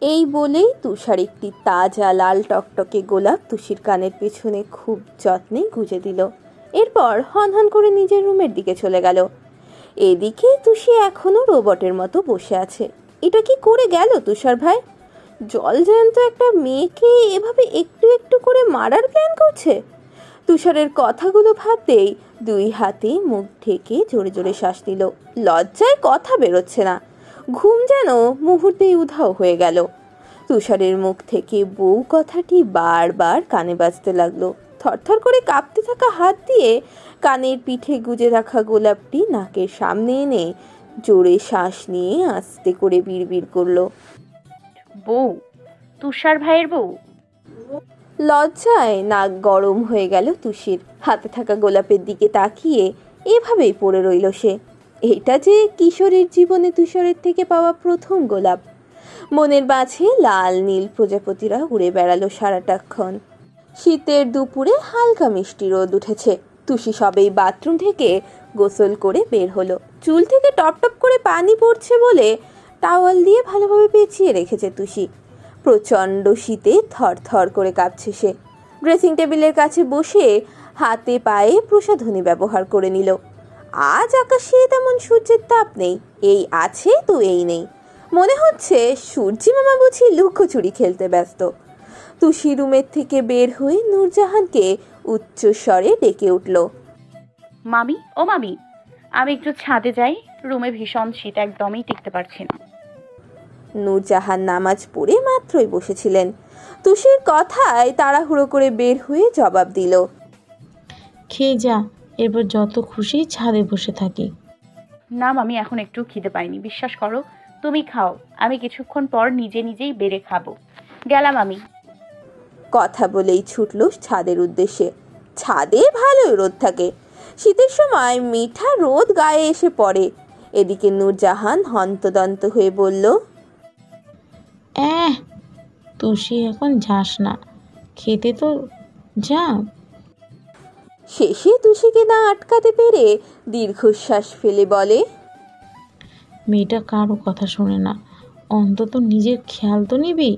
এই বলেই তুষার একটি তাজা লাল টকটকে গোলাপ তুষির কানের পেছনে খুব যত্নে গুঁজে দিল। এরপর হনহন করে নিজের রুমের দিকে চলে গেল। এদিকে তুষি এখনো রোবটের মতো বসে আছে। এটা কি করে গেল তুষার ভাই? জলজ্যান্ত একটা মেয়েকে এভাবে একটু একটু করে মারার প্ল্যান করছে। তুষারের কথাগুলো ভাবতেই দুই হাতে মুখ ঢেকে জোরে জোরে শ্বাস নিল। লজ্জায় কথা বেরোচ্ছে না। ঘুম যেন মুহূর্তেই উধাও হয়ে গেল। তুষারের মুখ থেকে বউ কথাটি বারবার কানে বাজতে লাগলো। থরথর করে কাঁপতে থাকা হাত দিয়ে কানের পিঠে গুজে রাখা গোলাপটি নাকের সামনে এনে জোরে শ্বাস নিয়ে আস্তে করে বিড়বিড় করলো, বউ, তুষার ভাইয়ের বউ। লজ্জায় নাক গরম হয়ে গেল তুষির। হাতে থাকা গোলাপের দিকে তাকিয়ে এভাবেই পড়ে রইল সে। এটা যে কিশোরীর জীবনে তুষারের থেকে পাওয়া প্রথম গোলাপ। মনের মাঝে লাল নীল প্রজাপতিরা উড়ে বেড়ালো সারাটাক্ষণ। শীতের দুপুরে হালকা মিষ্টি রোদ উঠেছে। তুষি সবেই বাথরুম থেকে গোসল করে বের হলো। চুল থেকে টপ টপ করে পানি পড়ছে বলে টাওয়াল দিয়ে ভালোভাবে পেঁচিয়ে রেখেছে তুষি। প্রচণ্ড শীতে থরথর করে কাঁপছে সে। ড্রেসিং টেবিলের কাছে বসে হাতে পায়ে প্রসাধনী ব্যবহার করে নিল। আজ আকাশে তেমন সূর্যের তাপ নেই, এই আছে তো এই নেই। মনে হচ্ছে সূর্যি মামা বুঝি লুকোচুরি খেলতে ব্যস্ত। তুষি রুমের থেকে বের হয়ে নূরজাহানকে উচ্চস্বরে ডেকে উঠল, মামি, ও মামি, আমি একটু ছাদে যাই, রুমে ভীষণ শীত, একদমই টিকতে পারছি না। নূরজাহান নামাজ পড়ে মাত্রই বসেছিলেন। তুষির কথায় তাড়াহুড়ো করে বের হয়ে জবাব দিল, খেয়ে যা, এরপর যত খুশি ছাদে বসে থাকি। না মামি, এখন একটু খিদে পাইনি, বিশ্বাস করো। তুমি খাও, আমি কিছুক্ষণ পর নিজে নিজেই বেড়ে খাবো। গেলাম আমি। কথা বলেই ছুটল ছাদের উদ্দেশ্যে। ছাদে ভালোই রোদ থাকে। শীতের সময় মিঠা রোদ গায়ে এসে পড়ে। এদিকে নূরজাহান হন্তদন্ত হয়ে বলল, তুষি এখন যাস না, খেতে তো যা। শেষে তুষিকে না আটকাতে পেরে দীর্ঘশ্বাস ফেলে বলে, মেয়েটা কারো কথা শোনে না, অন্তত নিজের খেয়াল তো নিবি।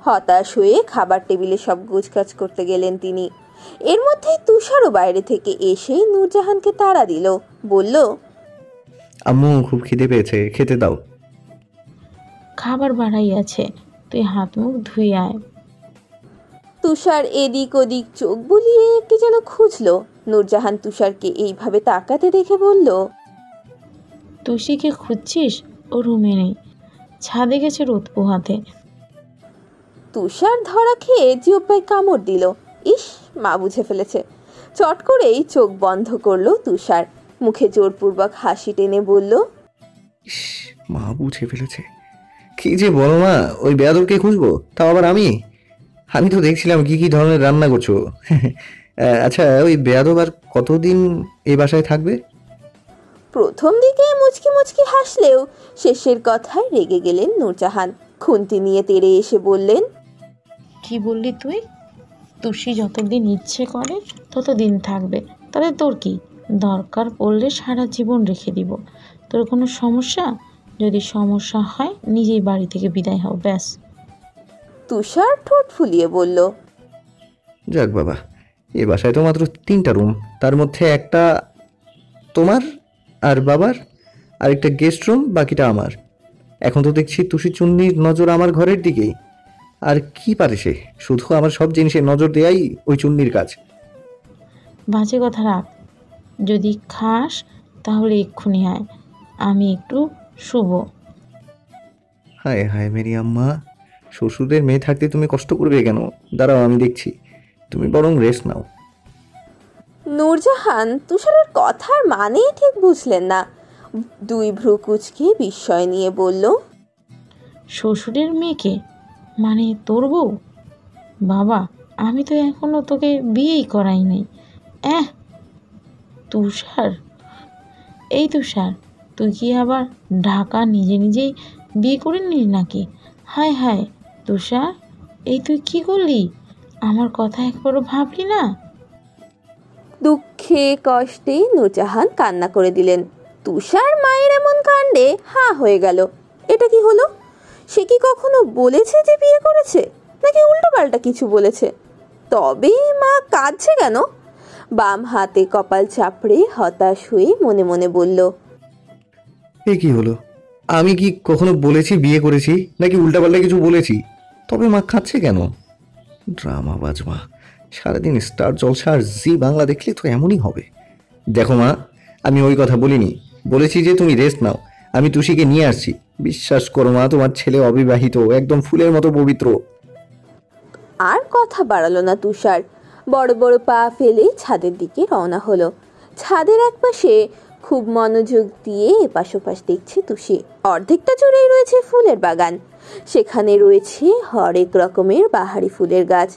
হতাশ হয়ে খাবার টেবিলে সব গোছগাছ করতে গেলেন তিনি। এর মধ্যেই তুষারও বাইরে থেকে এসেই নূরজাহানকে তাড়া দিল। বলল, আম্মু খুব খিদে পেয়েছে, খেতে দাও। খাবার বাড়াই আছে, তুই হাত মুখ ধুয়ে আয়। তুষার এদিক ওদিক চোখ বুলিয়ে কি যেন খুঁজল। নূরজাহান তুষারকে এইভাবে তাকাতে দেখে বলল, তুষিকে খুঁজছিস? ও রুমে নেই, ছাদে গেছে রোদ পোহাতে। তুষার ধরা খেয়ে জিহ্বায় কামড় দিল। ইস, মা বুঝে ফেলেছে। চট করেই চোখ বন্ধ করলো তুষার। মুখে জোরপূর্বক হাসি টেনে বলল, ইস, মা বুঝে ফেলেছে। কি যে বলো না, ওই বেয়াদবকে খুঁজবো, তাও আবার আমি? আমি তো দেখছিলাম কি কি ধরনের রান্না করছো। আচ্ছা, ওই বেয়াদব আর কতদিন এই বাসায় থাকবে? প্রথম দিকে মুচকি মুচকি হাসলেও শেষের কথায় রেগে গেলেন নূরজাহান। খুন্তি নিয়ে তেড়ে এসে বললেন, কি বললি তুই? তুষি যতদিন ইচ্ছে করে ততদিন থাকবে, তাহলে তোর কি? দরকার পড়লে সারা জীবন রেখে দিব। তোর কোনো সমস্যা? যদি সমস্যা হয় নিজেই বাড়ি থেকে বিদায় হও, ব্যাস। তুষার ঠোঁট ফুলিয়ে বলল, যাক বাবা, এ বাসায় তো মাত্র 3টা রুম, তার মধ্যে একটা তোমার আর বাবার, আর একটা গেস্ট রুম, বাকিটা আমার। এখন তো দেখছি তুষি চুন্নির নজর আমার ঘরের দিকেই। আর কি পারে সে? শুধু আমার সব জিনিসে নজর দেয়াই ওই চুন্নির কাজ। বাজে কথা রাখ, যদি খাস তাহলে এক্ষুনি আয়, আমি একটু শুভ। হায় হায় মেরি আম্মা, শ্বশুরের মেয়ে থাকতে তুমি কষ্ট করবে কেন? দাঁড়াও, আমি দেখছি, তুমি বরং রেস্ট নাও। নূরজাহান তুষারের কথার মানেই ঠিক বুঝলেন না। দুই ভ্রু কুঁচকে বিস্ময় নিয়ে বলল, শ্বশুরের মেয়েকে মানে তোর বউ? বাবা, আমি তো এখনো তোকে বিয়েই করাই নাই। তুষার, এই তুষার, তুই কি আবার ঢাকা নিজে নিজেই বিয়ে করে নিলি নাকি? হায় হায় তুষার, এই তুই কি করলি? আমার কথা একবারও ভাবলি না? দুঃখে কষ্টে নূরজাহান কান্না করে দিলেন। তুষার মায়ের এমন কাণ্ডে হা হয়ে গেল। এটা কি হলো? সে কি কখনো বলেছে যে বিয়ে করেছে, নাকি উল্টোপাল্টা কিছু বলেছে? তবে মা কাঁদছে কেন? বাম হাতে কপাল চাপড়ে হতাশ হয়ে মনে মনে বলল, এ কি হলো? আমি কি কখনো বলেছি বিয়ে করেছি, নাকি উল্টাপাল্টা কিছু বলেছি? তবে মা খাচ্ছে কেন? ড্রামা বাজমা, সারাদিন স্টার জলসা আর জি বাংলা দেখলে তো এমনই হবে। দেখো মা, আমি ওই কথা বলিনি। বলেছি যে তুমি রেস্ট নাও, আমি তুষিকে নিয়ে আসছি। বিশ্বাস করো মা, তোমার ছেলে অবিবাহিত, একদম ফুলের মতো পবিত্র। আর কথা বাড়ালো না তুষার। বড় বড় পা ফেলে ছাদের দিকে রওনা হলো। ছাদের একপাশে খুব মনোযোগ দিয়ে এপাশ ওপাশ দেখছে তুষি। অর্ধেকটা জুড়েই রয়েছে ফুলের বাগান। সেখানে রয়েছে হরেক রকমের বাহারি ফুলের গাছ।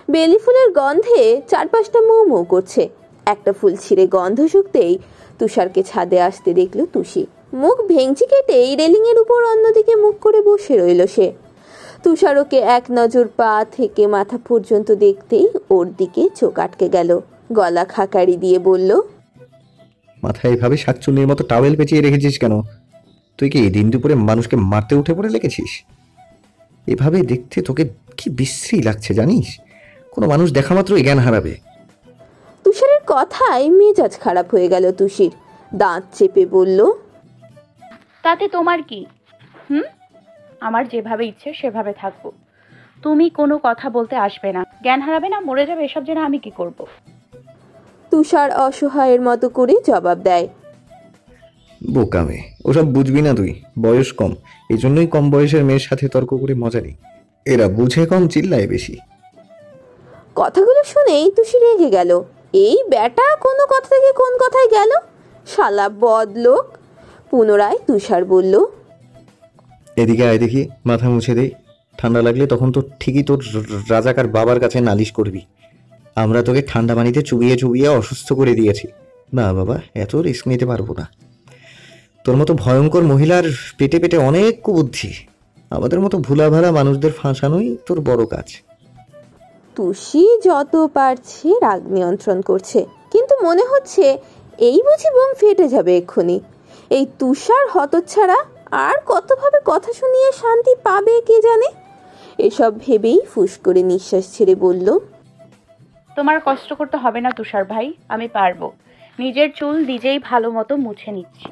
বেলি ফুলের গন্ধে চারপাশটা মৌ মৌ করছে। একটা ফুল ছিঁড়ে গন্ধ শুকতেই তুষারকে ছাদে আসতে দেখল তুষি। মুখ ভেঙচি কেটেই রেলিংয়ের উপর অন্যদিকে মুখ করে বসে রইল সে। তুষার ওকে এক নজর পা থেকে মাথা পর্যন্ত দেখতেই ওর দিকে চোখ আটকে গেল। গলা খাকারি দিয়ে বলল, মাথায় এভাবে শাকচুন্নির মতো টাওয়েল পেঁচিয়ে রেখেছিস কেন? তুই কি এই দিন দুপুরে মানুষকে মারতে উঠে পড়ে লেগেছিস? এভাবে দেখতে তোকে কি বিশ্রী লাগছে জানিস? কোনো মানুষ দেখা মাত্রই জ্ঞান হারাবে। তুষারের কথায় মেজাজ খারাপ হয়ে গেল তুষির। দাঁত চেপে বলল, তাতে তোমার কি? আমার যেভাবে ইচ্ছে সেভাবে থাকবো। তুমি কোনো কথা বলতে আসবে না, জ্ঞান হারাবে না, মরে যাবে, এসব জেনে আমি কি করব? তুষার অসহায়ের মতো করে জবাব দেয়, বোকামে, ওসব বুঝবি না তুই, বয়স কম, এই জন্যই কম বয়সের মেয়ের সাথে তর্ক করে মজা নেই। এরা বুঝে কম, চিল্লায় বেশি। কথাগুলো শুনেই তুষি রেগে গেল। এই বেটা কোনো কথা থেকে কোন কথায় গেল, শালা বদলোক। পুনরায় তুষার বলল, এদিকে আয় দেখি, মাথা মুছে দেই। ঠান্ডা লাগলে তখন তো ঠিকই তোর রাজাকার বাবার কাছে নালিশ করবি। আমরা তোকে ঠান্ডা পানিতে চুবিয়ে চুবিয়ে অসুস্থ করে দিয়েছি। না বাবা, এত রিস্ক নিতে পারবো না। তোর মতো ভয়ঙ্কর মহিলার পেটে পেটে অনেক কুবুদ্ধি। আমাদের মতো ভুলাভালা মানুষদের ফাঁসানোই তোর বড় কাজ। তুষি যত পারছে রাগ নিয়ন্ত্রণ করছে, কিন্তু মনে হচ্ছে এই বুঝি বোম ফেটে যাবে এক্ষুনি। এই তুষার হতচ্ছাড়া আর কতভাবে কথা শুনিয়ে শান্তি পাবে কে জানে। এসব ভেবেই ফুস করে নিঃশ্বাস ছেড়ে বলল, তোমার কষ্ট করতে হবে না তুষার ভাই, আমি পারবো। নিজের চুল নিজেই ভালো মতো মুছে নিচ্ছি।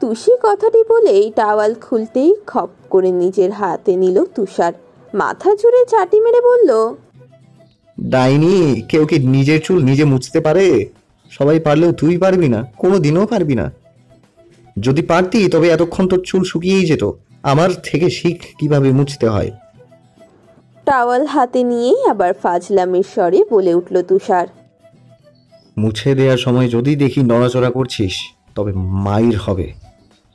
তুষি কথাটি বলেই টাওয়াল খুলতেই খপ করে নিজের হাতে নিল তুষার। মাথা জুড়ে চাটি মেরে বলল, ডাইনি, কেউ কি নিজের চুল নিজে মুছতে পারে? সবাই পারলেও তুই পারবি না, কোনো দিনও পারবি না। যদি পারতি তবে এতক্ষণ তোর চুল শুকিয়েই যেত। আমার থেকে শিখ কিভাবে মুছতে হয়। টাওয়াল হাতে নিয়েই আবার ফাজলামের স্বরে বলে উঠল তুষার, মুছে দেওয়ার সময় যদি দেখি নড়াচড়া করছিস তবে মাইর হবে,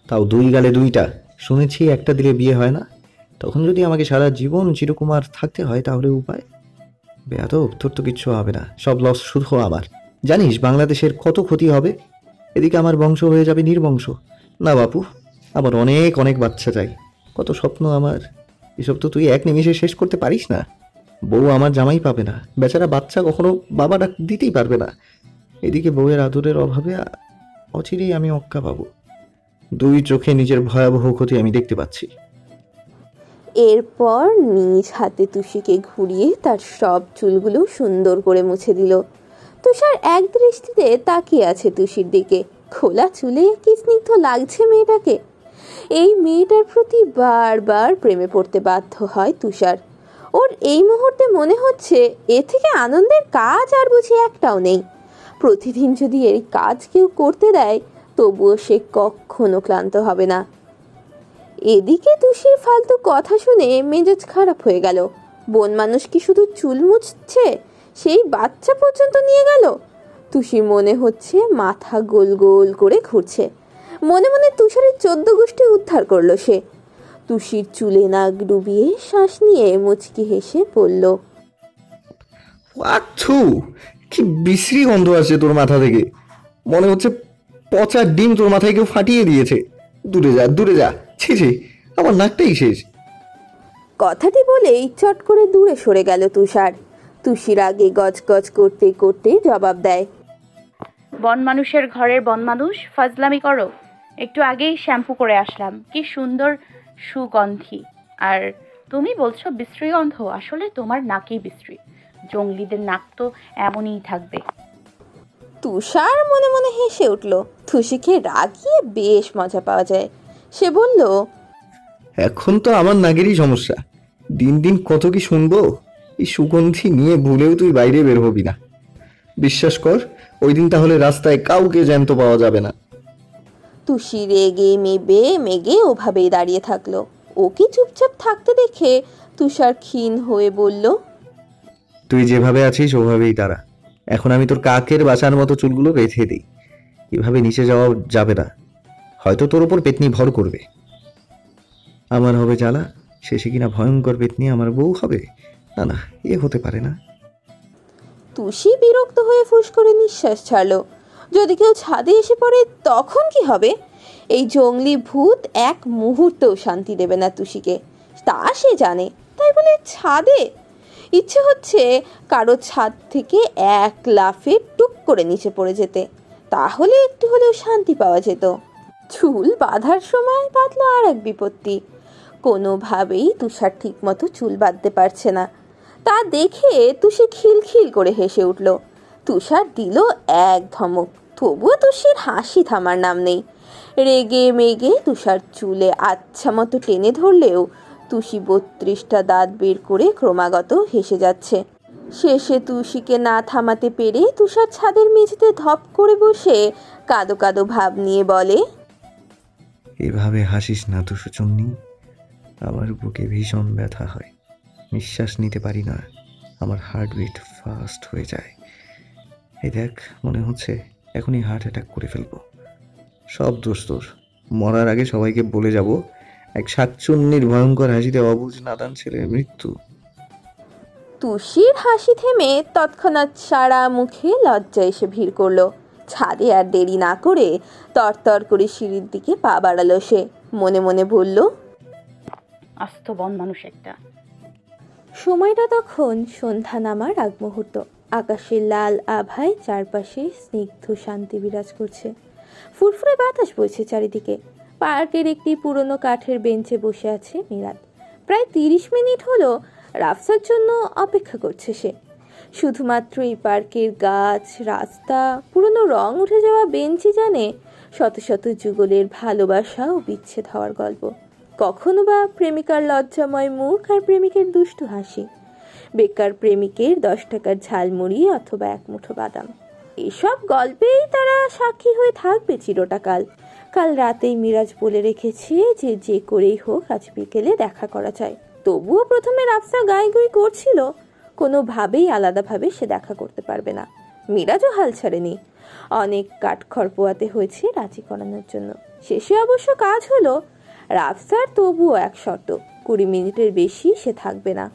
তাও দুই গালে দুইটা। শুনেছি একটা দিলে বিয়ে হয় না। তখন যদি আমাকে সারা জীবন চিরকুমার থাকতে হয় তাহলে উপায়? বেয়াদব, তোর তো কিচ্ছু হবে না, সব লস শুধু আমার। জানিস বাংলাদেশের কত ক্ষতি হবে? এদিকে আমার বংশ হয়ে যাবে নির্বংশ। না বাপু, আমার অনেক অনেক বাচ্চা চাই। কত স্বপ্ন আমার, এসব তো তুই এক নিমিষে শেষ করতে পারিস না। বউ আমার জামাই পাবে না, বেচারা বাচ্চা কখনো বাবা ডাক দিতেই পারবে না। এদিকে বউয়ের আদরের অভাবে অচিরেই আমি অক্কা পাবো। দুই চোখে নিজের ভয়াবহ ক্ষতি আমি দেখতে পাচ্ছি। এরপর নিজ হাতে তুষিকে ঘুরিয়ে তার সব চুলগুলো সুন্দর করে মুছে দিল। তুষার এক দৃষ্টিতে তাকিয়ে আছে তুষির দিকে। খোলা চুলে কি স্নিগ্ধ লাগছে মেয়েটাকে। এই মেয়েটার প্রতি বারবার প্রেমে পড়তে বাধ্য হয় তুষার। ওর এই মুহূর্তে মনে হচ্ছে এ থেকে আনন্দের কাজ আর বুঝি একটাও নেই। প্রতিদিন যদি এই কাজ কেউ করতে দেয় তবুও সে কখনো ক্লান্ত হবে না। এদিকে তুষির ফালতু কথা শুনে মেজাজ খারাপ হয়ে গেল। বন মানুষ কি শুধু চুল মুছছে, সেই বাচ্চা পর্যন্ত নিয়ে গেল। তুষি মনে হচ্ছে মাথা গোল গোল করে ঘুরছে। মনে মনে তুষারের 14 গোষ্ঠী উদ্ধার করলো সে। তুষির চুলে নাক ডুবিয়ে শ্বাস নিয়ে মুচকি হেসে বলল, আচ্ছু, কি বিশ্রী গন্ধ আসছে তোর মাথা থেকে। মনে হচ্ছে পচা ডিম তোর মাথায় কেউ ফাটিয়ে দিয়েছে। দূরে যা, দূরে যা। ছি ছি, আমার নাকটাই শেষ। কথাটি বলেই চট করে দূরে সরে গেল তুষার। তুষির আগে গজগজ করতে করতে জবাব দেয়, বন মানুষের ঘরের বন মানুষ, ফাজলামি করো। একটু আগেই শ্যাম্পু করে আসলাম, কি সুন্দর সুগন্ধি। আর তুমি বলছো বিশ্রী গন্ধ, আসলে তোমার নাকেই বিশ্রী। জঙ্গলিদের নাক তো এমনই থাকবে। তুষার মনে মনে হেসে উঠল। তুষিকে রাগিয়ে বেশ মজা পাওয়া যায়। সে বলল, এখন তো আমার নাকেরই সমস্যা। দিন দিন কত কি শুনবো। এই সুগন্ধি নিয়ে ভুলেও তুই বাইরে বের হবি না। বিশ্বাস কর, ওই দিন তাহলে রাস্তায় কাউকে জ্যান্ত পাওয়া যাবে না। তুষি রেগে মেগে ওভাবেই দাঁড়িয়ে থাকলো। ওকে চুপচাপ থাকতে দেখে তুষার ক্ষীণ হয়ে বলল, তুই যেভাবে আছিস ওভাবেই দাঁড়া। এখন আমি তোর কাকের বাসার মতো চুলগুলো বেঁধে দিই। এভাবে নিচে যাওয়া যাবে না। হয়তো তোর ওপর পেতনি ভর করবে। আমার হবে জ্বালা, শেষে কিনা ভয়ঙ্কর পেতনি আমার বউ হবে। না না, এ হতে পারে না। তুষি বিরক্ত হয়ে ফুস করে নিঃশ্বাস ছাড়লো। যদি কেউ ছাদে এসে পড়ে তখন কি হবে? এই জঙ্গলি ভূত এক মুহূর্তেও শান্তি দেবে না তুষিকে, তা সে জানে। তাই বলে ছাদে? ইচ্ছে হচ্ছে কারো ছাদ থেকে এক লাফে টুক করে নিচে পড়ে যেতে, তাহলে একটু হলেও শান্তি পাওয়া যেত। চুল বাঁধার সময় বাঁধলো আর এক বিপত্তি। কোনোভাবেই তুষার ঠিক মতো চুল বাঁধতে পারছে না। তা দেখে তুষি খিলখিল করে হেসে উঠল। তুষার দিল এক ধমক, তবুও তুষির হাসি থামার নাম নেই। রেগে মেগে তুষার চুলে আচ্ছা মতো টেনে ধরলেও তুষি 32টা দাঁত বের করে ক্রমাগত হেসে যাচ্ছে। শেষে তুষিকে না থামাতে পেরে তুষার ছাদের মেঝেতে ধপ করে বসে কাঁদো কাঁদো ভাব নিয়ে বলে, এভাবে হাসিস না তো সুচন্নি। আমার বুকে ভীষণ ব্যথা হয়, নিঃশ্বাস নিতে পারি না, আমার হার্টবিট ফাস্ট হয়ে যায়। এই দেখ, মনে হচ্ছে এখনই হার্ট অ্যাটাক করে ফেলবো। সব দোষ তোর। মরার আগে সবাইকে বলে যাব এক শাকচুন্নির ভয়ঙ্কর হাসিতে অবুঝ নাদান ছেলের মৃত্যু। তুষির হাসি থেমে তৎক্ষণাৎ সারা মুখে লজ্জা এসে ভিড় করলো। ছাদে আর দেরি না করে তরতর করে সিঁড়ির দিকে পা বাড়ালো সে। মনে মনে বলল, আস্ত বন মানুষ একটা। সময়টা তখন সন্ধ্যা নামার আগ মুহূর্ত। আকাশের লাল আভায় চারপাশে স্নিগ্ধ শান্তি বিরাজ করছে। ফুরফুরে বাতাস বইছে চারিদিকে। পার্কের একটি পুরনো কাঠের বেঞ্চে বসে আছে মিরাত। প্রায় 30 মিনিট হলো রাফসার জন্য অপেক্ষা করছে সে। শুধুমাত্র এই পার্কের গাছ, রাস্তা, পুরনো রং উঠে যাওয়া বেঞ্চই জানে শত শত যুগলের ভালোবাসা ও বিচ্ছেদ হওয়ার গল্প। কখনো বা প্রেমিকার লজ্জাময় মুখ আর প্রেমিকের দুষ্টু হাসি, বেকার প্রেমিকের 10 টাকার ঝালমুড়ি অথবা এক মুঠো বাদাম। এসব গল্পেই তারা সাক্ষী হয়ে থাকবে চিরটাকাল। কাল রাতেই মিরাজ বলে রেখেছে যে যে করেই হোক আজ বিকেলে দেখা করা চাই। তবুও প্রথমে রাফসা গাইগুই করছিল, কোনোভাবেই আলাদাভাবে সে দেখা করতে পারবে না। মিরাজও হাল ছাড়েনি। অনেক কাঠখড় পোয়াতে হয়েছে রাজি করানোর জন্য। শেষে অবশ্য কাজ হলো। রাফসার তবুও এক শর্ত, 20 মিনিটের বেশি সে থাকবে না।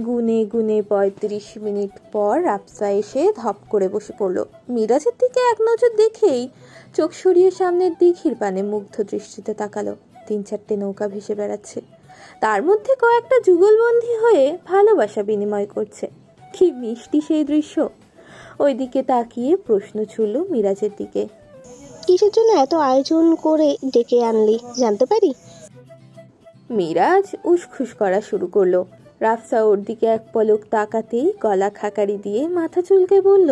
গুনে গুনে 35 মিনিট পর রাফসা এসে ধপ করে বসে পড়ল। মিরাজের দিকে এক নজর দেখেই চোখ সরিয়ে সামনের দিঘির পানে মুগ্ধ দৃষ্টিতে তাকালো। 3-4টে নৌকা ভেসে বেড়াচ্ছে, তার মধ্যে কয়েকটা যুগলবন্দী হয়ে ভালোবাসা বিনিময় করছে। কি মিষ্টি সেই দৃশ্য! ওইদিকে তাকিয়ে প্রশ্ন ছুড়ল মিরাজের দিকে, কিসের জন্য এত আয়োজন করে ডেকে আনলি জানতে পারি? মিরাজ উসখুস করা শুরু করলো। রাফসা ওর দিকে এক পলক তাকাতেই গলা খাকারি দিয়ে মাথা চুলকে বলল,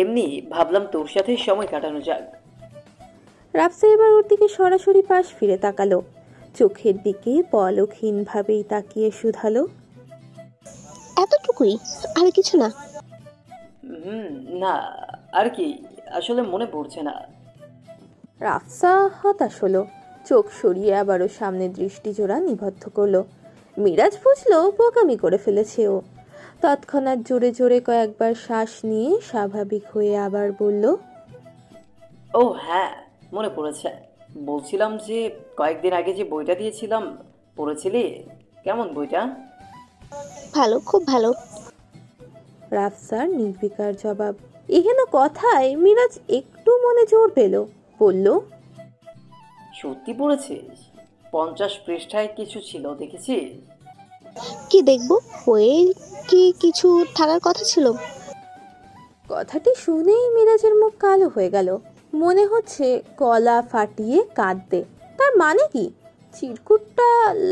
এমনি ভাবলাম তোর সাথে সময় কাটানো যাক। রাফসা এবার ওর দিকে সরাসরি পাশ ফিরে তাকালো। চোখের দিকে পলকহীনভাবেই তাকিয়ে শুধালো, এতটুকুই, আর কিছু না? না, আর কি, আসলে মনে পড়ছে না। রাফসা হতাশ হলো। চোখ সরিয়ে আবারও সামনে দৃষ্টি জোড়া নিবদ্ধ করলো। মিরাজ বুঝলো বোকামি করে ফেলেছে ও। তৎক্ষণাৎ জোরে জোরে কয়েকবার শ্বাস নিয়ে স্বাভাবিক হয়ে আবার বলল, ও হ্যাঁ, মনে পড়েছে। বলছিলাম যে কয়েকদিন আগে যে বইটা দিয়েছিলাম পড়েছিলি? কেমন বইটা? ভালো, খুব ভালো। রাফসার নির্বিকার জবাব। এহেন কথায় মিরাজ একটু মনে জোর পেল। বলল, সত্যি পড়েছিস? 50 পৃষ্ঠায় কিছু ছিল, দেখেছিস? কি দেখবো, বইয়ে কি কিছু থাকার কথা ছিল? কথাটি শুনেই মিরাজের মুখ কালো হয়ে গেল। মনে হচ্ছে গলা ফাটিয়ে কাঁদতে। তার মানে কি চিরকুটটা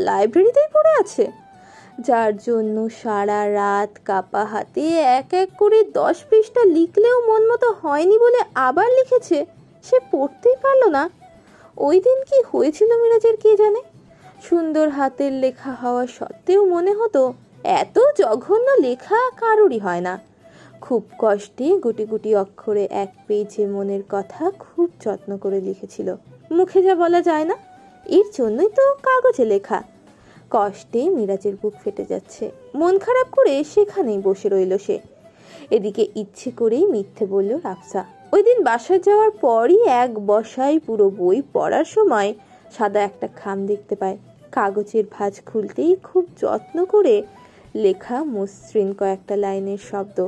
লাইব্রেরিতেই পড়ে আছে? যার জন্য সারা রাত কাপা হাতে এক এক করে 10 পৃষ্ঠা লিখলেও মন মতো হয়নি বলে আবার লিখেছে, সে পড়তেই পারলো না। ওই দিন কি হয়েছিল মিরাজের কে জানে। সুন্দর হাতের লেখা হওয়া সত্ত্বেও মনে হতো এত জঘন্য লেখা কারোরই হয় না। খুব কষ্টে গুটি গুটি অক্ষরে এক পেজে মনের কথা খুব যত্ন করে লিখেছিল। মুখে যা বলা যায় না, এর জন্যই তো কাগজে লেখা। কষ্টে মিরাজের বুক ফেটে যাচ্ছে। মন খারাপ করে সেখানেই বসে রইল সে। এদিকে ইচ্ছে করেই মিথ্যে বলল রাফসা। ওই দিন বাসায় যাওয়ার পরই এক বসায় পুরো বই পড়ার সময় সাদা একটা খাম দেখতে পায়। কাগজের ভাঁজ খুলতেই খুব যত্ন করে লেখা মসৃণ কয়েকটা লাইনের শব্দ।